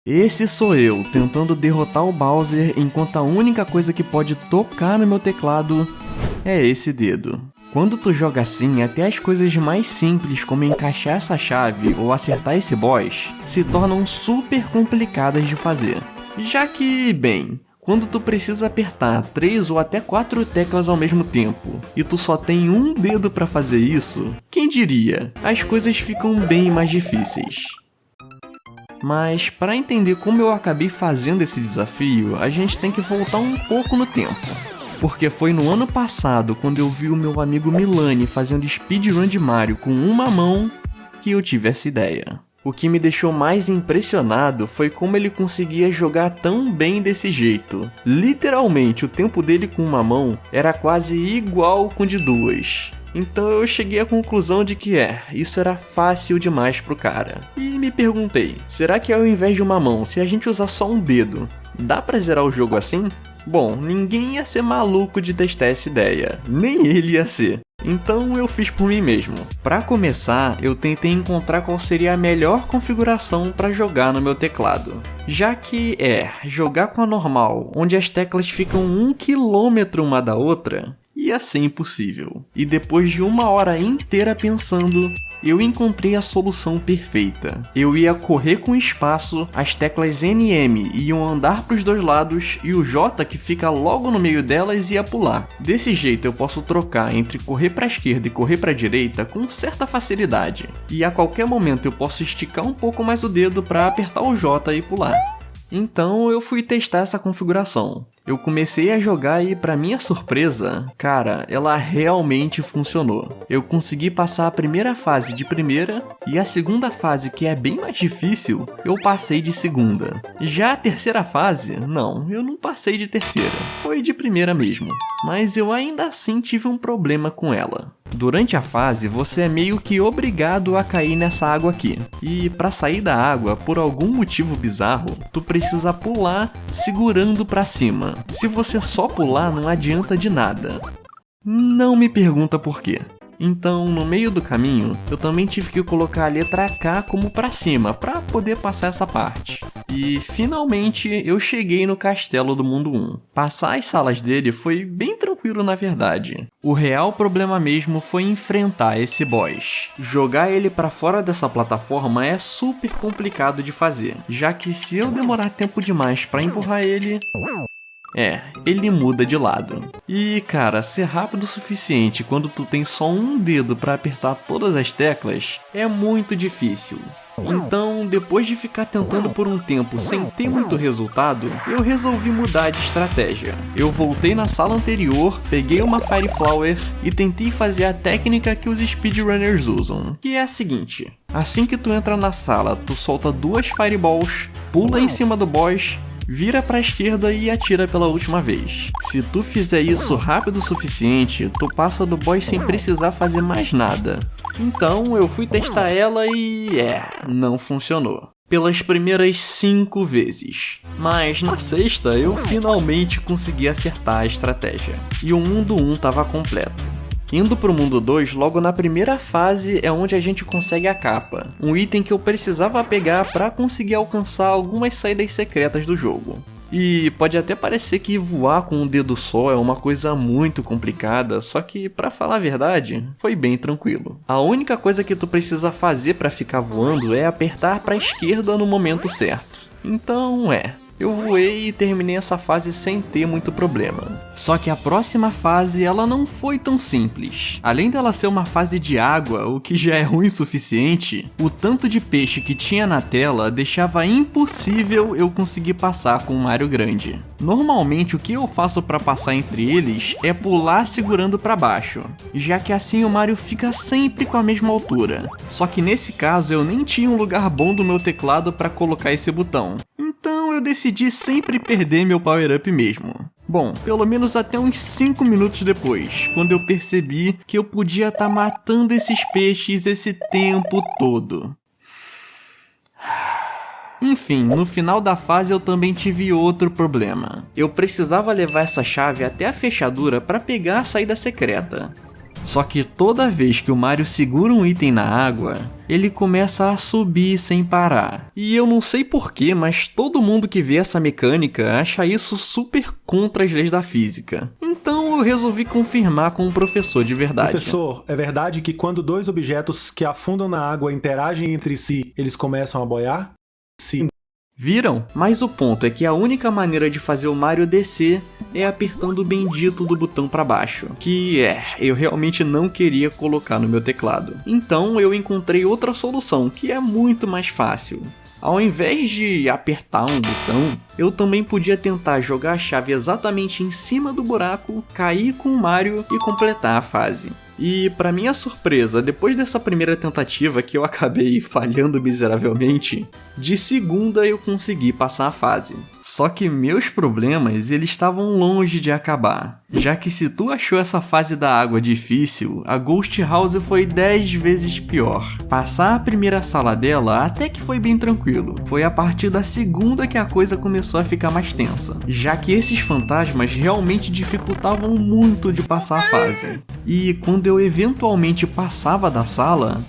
Esse sou eu, tentando derrotar o Bowser enquanto a única coisa que pode tocar no meu teclado é esse dedo. Quando tu joga assim, até as coisas mais simples como encaixar essa chave ou acertar esse boss se tornam super complicadas de fazer. Já que, bem, quando tu precisa apertar 3 ou até 4 teclas ao mesmo tempo e tu só tem um dedo pra fazer isso, quem diria? As coisas ficam bem mais difíceis. Mas para entender como eu acabei fazendo esse desafio, a gente tem que voltar um pouco no tempo. Porque foi no ano passado, quando eu vi o meu amigo Milani fazendo speedrun de Mario com uma mão, que eu tive essa ideia. O que me deixou mais impressionado foi como ele conseguia jogar tão bem desse jeito. Literalmente, o tempo dele com uma mão era quase igual com o de duas. Então eu cheguei à conclusão de que isso era fácil demais pro cara. E me perguntei, será que ao invés de uma mão, se a gente usar só um dedo, dá pra zerar o jogo assim? Bom, ninguém ia ser maluco de testar essa ideia, nem ele ia ser. Então eu fiz por mim mesmo. Pra começar, eu tentei encontrar qual seria a melhor configuração pra jogar no meu teclado. Já que jogar com a normal, onde as teclas ficam 1 quilômetro uma da outra, ia ser impossível. E depois de 1 hora inteira pensando, eu encontrei a solução perfeita. Eu ia correr com espaço, as teclas N e M iam andar para os dois lados e o J, que fica logo no meio delas, ia pular. Desse jeito eu posso trocar entre correr para a esquerda e correr para a direita com certa facilidade. E a qualquer momento eu posso esticar um pouco mais o dedo para apertar o J e pular. Então eu fui testar essa configuração. Eu comecei a jogar e, pra minha surpresa, cara, ela realmente funcionou. Eu consegui passar a primeira fase de primeira e a segunda fase, que é bem mais difícil, eu passei de segunda. Já a terceira fase, não, eu não passei de terceira, foi de primeira mesmo. Mas eu ainda assim tive um problema com ela. Durante a fase, você é meio que obrigado a cair nessa água aqui. E para sair da água, por algum motivo bizarro, tu precisa pular segurando pra cima. Se você só pular, não adianta de nada. Não me pergunta por quê. Então, no meio do caminho, eu também tive que colocar a letra K como pra cima, pra poder passar essa parte. E, finalmente, eu cheguei no Castelo do Mundo 1. Passar as salas dele foi bem tranquilo, na verdade. O real problema mesmo foi enfrentar esse boss. Jogar ele pra fora dessa plataforma é super complicado de fazer, já que se eu demorar tempo demais pra empurrar ele, ele muda de lado. E cara, ser rápido o suficiente quando tu tem só um dedo pra apertar todas as teclas é muito difícil. Então, depois de ficar tentando por um tempo sem ter muito resultado, eu resolvi mudar de estratégia. Eu voltei na sala anterior, peguei uma Fire Flower e tentei fazer a técnica que os speedrunners usam, que é a seguinte: assim que tu entra na sala, tu solta 2 Fireballs, pula em cima do boss, vira pra esquerda e atira pela última vez. Se tu fizer isso rápido o suficiente, tu passa do boss sem precisar fazer mais nada. Então eu fui testar ela e não funcionou. Pelas primeiras 5 vezes. Mas na sexta eu finalmente consegui acertar a estratégia. E o mundo 1 estava completo. Indo pro mundo 2, logo na primeira fase é onde a gente consegue a capa, um item que eu precisava pegar para conseguir alcançar algumas saídas secretas do jogo. E pode até parecer que voar com um dedo só é uma coisa muito complicada, só que pra falar a verdade, foi bem tranquilo. A única coisa que tu precisa fazer para ficar voando é apertar pra esquerda no momento certo. Então eu voei e terminei essa fase sem ter muito problema. Só que a próxima fase ela não foi tão simples. Além dela ser uma fase de água, o que já é ruim o suficiente, o tanto de peixe que tinha na tela deixava impossível eu conseguir passar com um Mario grande. Normalmente o que eu faço para passar entre eles é pular segurando para baixo, já que assim o Mario fica sempre com a mesma altura. Só que nesse caso eu nem tinha um lugar bom do meu teclado para colocar esse botão. Então eu decidi sempre perder meu power-up mesmo. Bom, pelo menos até uns 5 minutos depois, quando eu percebi que eu podia estar matando esses peixes esse tempo todo. Enfim, no final da fase eu também tive outro problema. Eu precisava levar essa chave até a fechadura para pegar a saída secreta. Só que toda vez que o Mario segura um item na água, ele começa a subir sem parar. E eu não sei porquê, mas todo mundo que vê essa mecânica acha isso super contra as leis da física. Então eu resolvi confirmar com um professor de verdade. Professor, é verdade que quando dois objetos que afundam na água interagem entre si, eles começam a boiar? Sim. Viram? Mas o ponto é que a única maneira de fazer o Mario descer é apertando o bendito do botão pra baixo, que eu realmente não queria colocar no meu teclado. Então eu encontrei outra solução, que é muito mais fácil. Ao invés de apertar um botão, eu também podia tentar jogar a chave exatamente em cima do buraco, cair com o Mario e completar a fase. E, pra minha surpresa, depois dessa primeira tentativa que eu acabei falhando miseravelmente, de segunda eu consegui passar a fase. Só que meus problemas, eles estavam longe de acabar. Já que se tu achou essa fase da água difícil, a Ghost House foi 10 vezes pior. Passar a primeira sala dela até que foi bem tranquilo. Foi a partir da segunda que a coisa começou a ficar mais tensa. Já que esses fantasmas realmente dificultavam muito de passar a fase. E quando eu eventualmente passava da sala,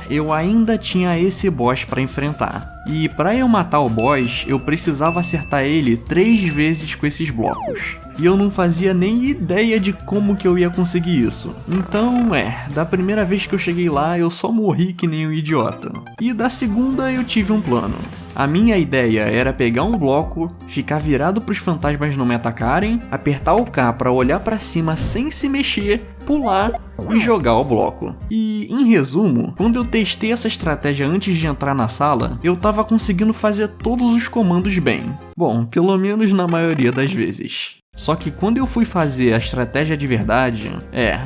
eu ainda tinha esse boss pra enfrentar. E pra eu matar o boss, eu precisava acertar ele 3 vezes com esses blocos. E eu não fazia nem ideia de como que eu ia conseguir isso. Então, da primeira vez que eu cheguei lá, eu só morri que nem um idiota. E da segunda eu tive um plano. A minha ideia era pegar um bloco, ficar virado pros fantasmas não me atacarem, apertar o K pra olhar pra cima sem se mexer, pular e jogar o bloco. E, em resumo, quando eu testei essa estratégia antes de entrar na sala, eu tava conseguindo fazer todos os comandos bem. Bom, pelo menos na maioria das vezes. Só que quando eu fui fazer a estratégia de verdade,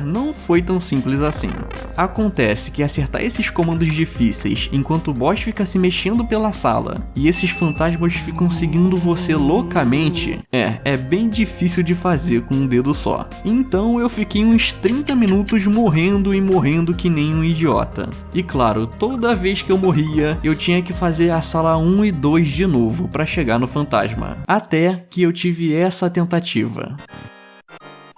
não foi tão simples assim. Acontece que acertar esses comandos difíceis enquanto o boss fica se mexendo pela sala e esses fantasmas ficam seguindo você loucamente, é bem difícil de fazer com um dedo só. Então eu fiquei uns 30 minutos morrendo e morrendo que nem um idiota. E claro, toda vez que eu morria, eu tinha que fazer a sala 1 e 2 de novo para chegar no fantasma. Até que eu tive essa tentativa.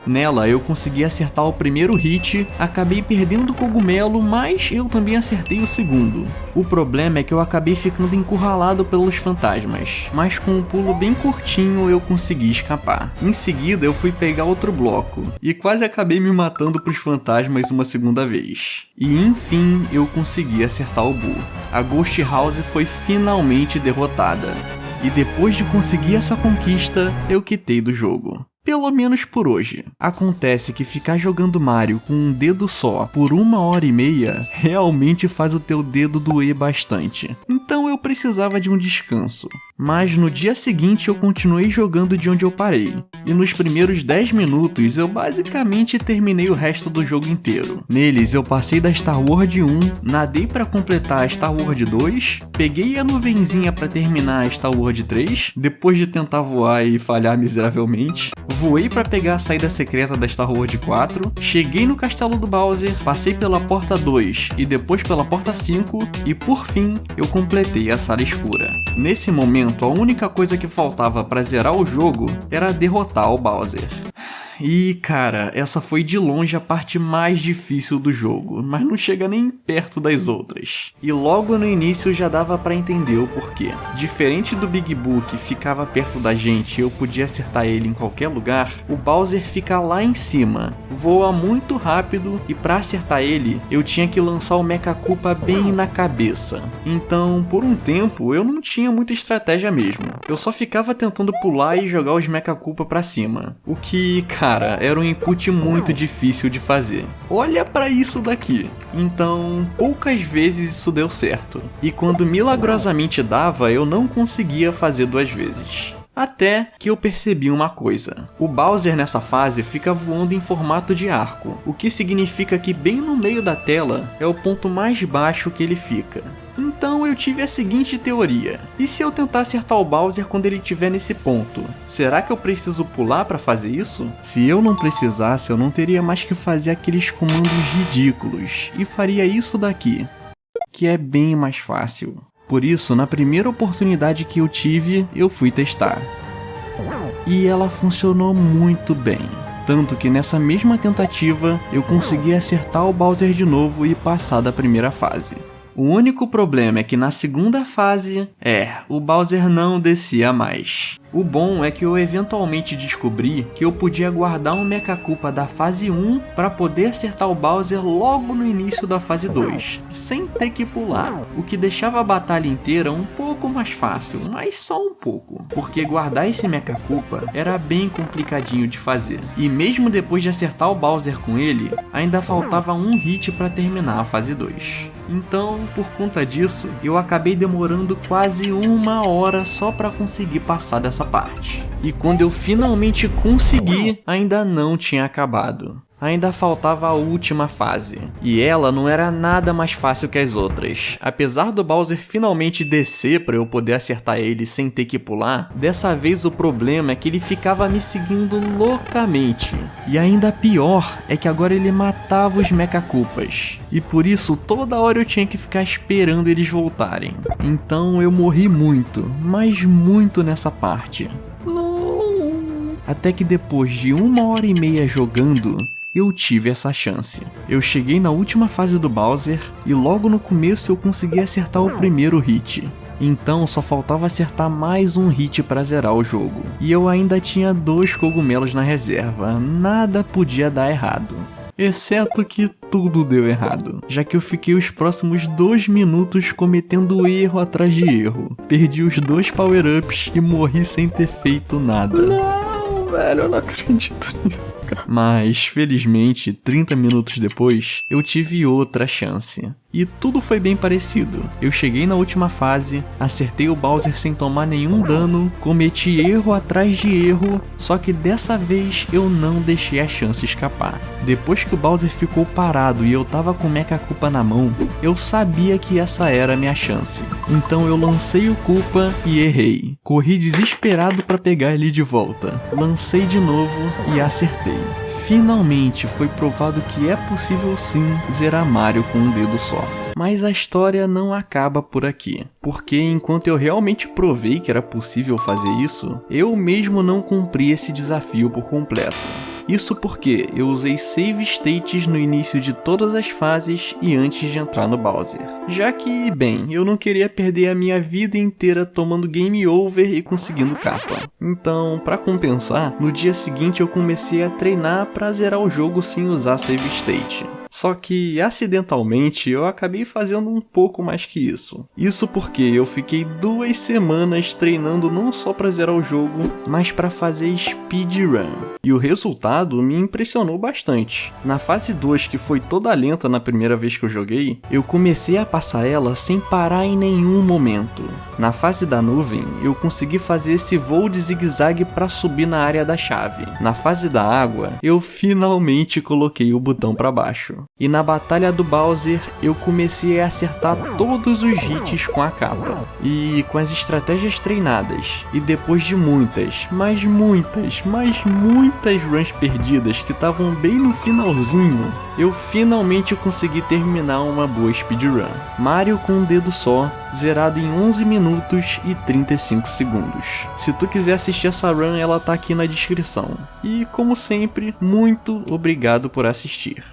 Nela eu consegui acertar o primeiro hit, acabei perdendo o cogumelo, mas eu também acertei o segundo. O problema é que eu acabei ficando encurralado pelos fantasmas, mas com um pulo bem curtinho eu consegui escapar. Em seguida eu fui pegar outro bloco, e quase acabei me matando pros fantasmas uma segunda vez. E enfim eu consegui acertar o Boo. A Ghost House foi finalmente derrotada. E depois de conseguir essa conquista, eu quitei do jogo. Pelo menos por hoje. Acontece que ficar jogando Mario com um dedo só por 1h30 realmente faz o teu dedo doer bastante. Então eu precisava de um descanso. Mas no dia seguinte eu continuei jogando de onde eu parei. E nos primeiros 10 minutos eu basicamente terminei o resto do jogo inteiro. Neles eu passei da Star World 1, nadei pra completar a Star World 2, peguei a nuvenzinha pra terminar a Star World 3, depois de tentar voar e falhar miseravelmente. Voei pra pegar a saída secreta da Star World 4, cheguei no castelo do Bowser, passei pela porta 2 e depois pela porta 5 e por fim eu completei a sala escura. Nesse momento a única coisa que faltava pra zerar o jogo era derrotar o Bowser. E cara, essa foi de longe a parte mais difícil do jogo, mas não chega nem perto das outras. E logo no início já dava pra entender o porquê. Diferente do Big Boo que ficava perto da gente e eu podia acertar ele em qualquer lugar, o Bowser fica lá em cima, voa muito rápido e pra acertar ele eu tinha que lançar o Mecha Koopa bem na cabeça. Então por um tempo eu não tinha muita estratégia mesmo, eu só ficava tentando pular e jogar os Mecha Koopa pra cima, o que, cara, era um input muito difícil de fazer. Olha pra isso daqui. Então, poucas vezes isso deu certo. E quando milagrosamente dava, eu não conseguia fazer 2 vezes. Até que eu percebi uma coisa. O Bowser nessa fase fica voando em formato de arco, o que significa que bem no meio da tela é o ponto mais baixo que ele fica. Então eu tive a seguinte teoria: e se eu tentar acertar o Bowser quando ele estiver nesse ponto? Será que eu preciso pular para fazer isso? Se eu não precisasse, eu não teria mais que fazer aqueles comandos ridículos, e faria isso daqui, que é bem mais fácil. Por isso, na primeira oportunidade que eu tive, eu fui testar. E ela funcionou muito bem. Tanto que nessa mesma tentativa, eu consegui acertar o Bowser de novo e passar da primeira fase. O único problema é que na segunda fase, o Bowser não descia mais. O bom é que eu eventualmente descobri que eu podia guardar um Mecha Koopa da fase 1 para poder acertar o Bowser logo no início da fase 2, sem ter que pular, o que deixava a batalha inteira um pouco mais fácil, mas só um pouco, porque guardar esse Mecha Koopa era bem complicadinho de fazer, e mesmo depois de acertar o Bowser com ele, ainda faltava um hit para terminar a fase 2. Então, por conta disso, eu acabei demorando quase 1 hora só para conseguir passar dessa parte. E quando eu finalmente consegui, ainda não tinha acabado. Ainda faltava a última fase, e ela não era nada mais fácil que as outras. Apesar do Bowser finalmente descer para eu poder acertar ele sem ter que pular, dessa vez o problema é que ele ficava me seguindo loucamente. E ainda pior é que agora ele matava os Mecha Koopas, e por isso toda hora eu tinha que ficar esperando eles voltarem. Então eu morri muito, mas muito nessa parte. Até que depois de 1h30 jogando, eu tive essa chance. Eu cheguei na última fase do Bowser e logo no começo eu consegui acertar o primeiro hit. Então só faltava acertar mais um hit para zerar o jogo. E eu ainda tinha 2 cogumelos na reserva, nada podia dar errado. Exceto que tudo deu errado, já que eu fiquei os próximos 2 minutos cometendo erro atrás de erro. Perdi os 2 power-ups e morri sem ter feito nada. Não, velho, eu não acredito nisso. Mas, felizmente, 30 minutos depois, eu tive outra chance. E tudo foi bem parecido. Eu cheguei na última fase, acertei o Bowser sem tomar nenhum dano, cometi erro atrás de erro, só que dessa vez eu não deixei a chance escapar. Depois que o Bowser ficou parado e eu tava com o Mecha Koopa na mão, eu sabia que essa era a minha chance. Então eu lancei o Koopa e errei. Corri desesperado pra pegar ele de volta. Lancei de novo e acertei. Finalmente foi provado que é possível sim zerar Mario com um dedo só. Mas a história não acaba por aqui, porque enquanto eu realmente provei que era possível fazer isso, eu mesmo não cumpri esse desafio por completo. Isso porque eu usei save states no início de todas as fases e antes de entrar no Bowser. Já que, bem, eu não queria perder a minha vida inteira tomando game over e conseguindo capa. Então, pra compensar, no dia seguinte eu comecei a treinar pra zerar o jogo sem usar save state. Só que, acidentalmente, eu acabei fazendo um pouco mais que isso. Isso porque eu fiquei 2 semanas treinando não só pra zerar o jogo, mas pra fazer speedrun. E o resultado me impressionou bastante. Na fase 2, que foi toda lenta na primeira vez que eu joguei, eu comecei a passar ela sem parar em nenhum momento. Na fase da nuvem, eu consegui fazer esse voo de zigue-zague pra subir na área da chave. Na fase da água, eu finalmente coloquei o botão pra baixo. E na batalha do Bowser, eu comecei a acertar todos os hits com a capa. E com as estratégias treinadas, e depois de muitas runs perdidas que estavam bem no finalzinho, eu finalmente consegui terminar uma boa speedrun. Mario com um dedo só, zerado em 11 minutos e 35 segundos. Se tu quiser assistir essa run, ela tá aqui na descrição. E como sempre, muito obrigado por assistir.